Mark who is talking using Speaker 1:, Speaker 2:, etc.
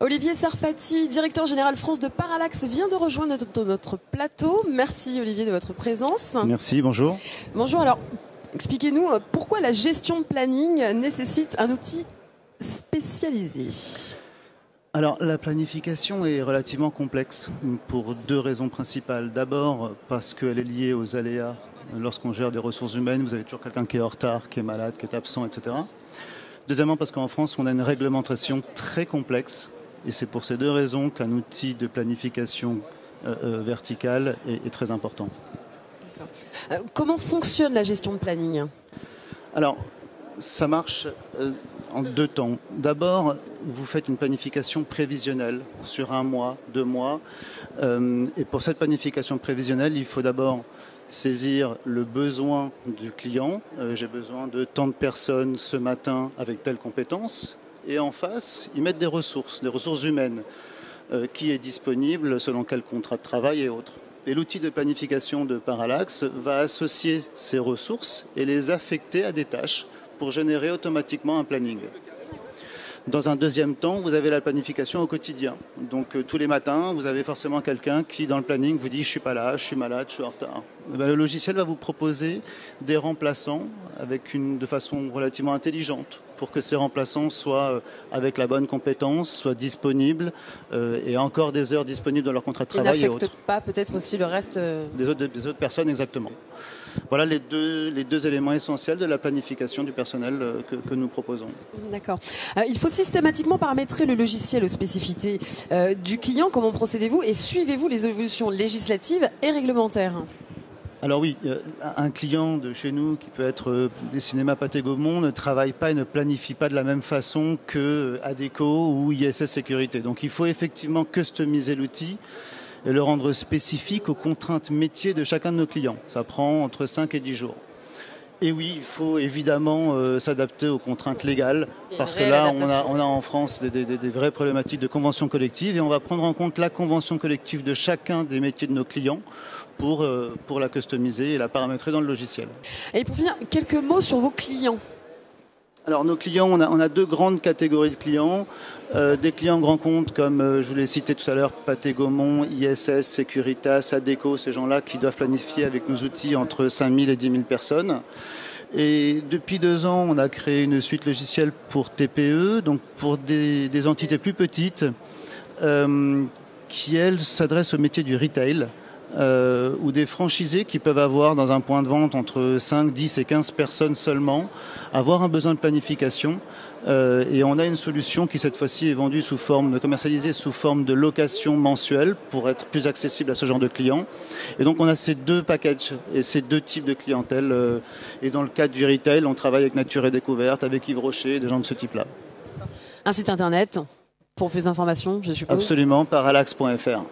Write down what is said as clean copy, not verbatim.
Speaker 1: Olivier Sarfati, directeur général France de Parallax, vient de rejoindre notre plateau. Merci Olivier de votre présence.
Speaker 2: Merci, bonjour.
Speaker 1: Bonjour, alors expliquez-nous pourquoi la gestion de planning nécessite un outil spécialisé.
Speaker 2: Alors la planification est relativement complexe pour deux raisons principales. D'abord parce qu'elle est liée aux aléas. Lorsqu'on gère des ressources humaines, vous avez toujours quelqu'un qui est en retard, qui est malade, qui est absent, etc. Deuxièmement parce qu'en France, on a une réglementation très complexe. Et c'est pour ces deux raisons qu'un outil de planification verticale est très important.
Speaker 1: Comment fonctionne la gestion de planning ?
Speaker 2: Alors, ça marche en deux temps. D'abord, vous faites une planification prévisionnelle sur 1 mois, 2 mois. Et pour cette planification prévisionnelle, il faut d'abord saisir le besoin du client. J'ai besoin de tant de personnes ce matin avec telle compétence. Et en face, ils mettent des ressources humaines. Qui est disponible, selon quel contrat de travail et autres. Et l'outil de planification de Parallax va associer ces ressources et les affecter à des tâches pour générer automatiquement un planning. Dans un deuxième temps, vous avez la planification au quotidien. Donc tous les matins, vous avez forcément quelqu'un qui, dans le planning, vous dit « je suis pas là, je suis malade, je suis en retard ». Le logiciel va vous proposer des remplaçants de façon relativement intelligente pour que ces remplaçants soient avec la bonne compétence, soient disponibles et encore des heures disponibles dans leur contrat de travail et autres.
Speaker 1: Et n'affectent pas peut-être aussi le reste
Speaker 2: des autres personnes, exactement. Voilà les deux éléments essentiels de la planification du personnel que nous proposons.
Speaker 1: D'accord. Il faut systématiquement paramétrer le logiciel aux spécificités du client. Comment procédez-vous et suivez-vous les évolutions législatives et réglementaires ?
Speaker 2: Alors oui, un client de chez nous qui peut être des cinémas Pathé Gaumont ne travaille pas et ne planifie pas de la même façon que Adecco ou ISS Sécurité. Donc il faut effectivement customiser l'outil et le rendre spécifique aux contraintes métiers de chacun de nos clients. Ça prend entre 5 et 10 jours. Et oui, il faut évidemment s'adapter aux contraintes légales, parce que là, on a en France des vraies problématiques de convention collective, et on va prendre en compte la convention collective de chacun des métiers de nos clients pour la customiser et la paramétrer dans le logiciel.
Speaker 1: Et pour finir, quelques mots sur vos clients.
Speaker 2: Alors nos clients, on a deux grandes catégories de clients. Des clients grands comptes comme je vous l'ai cité tout à l'heure, Pathé Gaumont, ISS, Securitas, Adecco, ces gens-là qui doivent planifier avec nos outils entre 5000 et 10 000 personnes. Et depuis 2 ans, on a créé une suite logicielle pour TPE, donc pour des entités plus petites qui, elles, s'adressent au métier du retail. Ou des franchisés qui peuvent avoir dans un point de vente entre 5, 10 et 15 personnes seulement, avoir un besoin de planification. Et on a une solution qui cette fois-ci est vendue commercialisée sous forme de location mensuelle pour être plus accessible à ce genre de clients. Et donc on a ces deux packages et ces deux types de clientèle. Et dans le cadre du retail, on travaille avec Nature et Découverte, avec Yves Rocher, des gens de ce type-là.
Speaker 1: Un site internet pour plus d'informations, je suppose.
Speaker 2: Absolument, parallax.fr.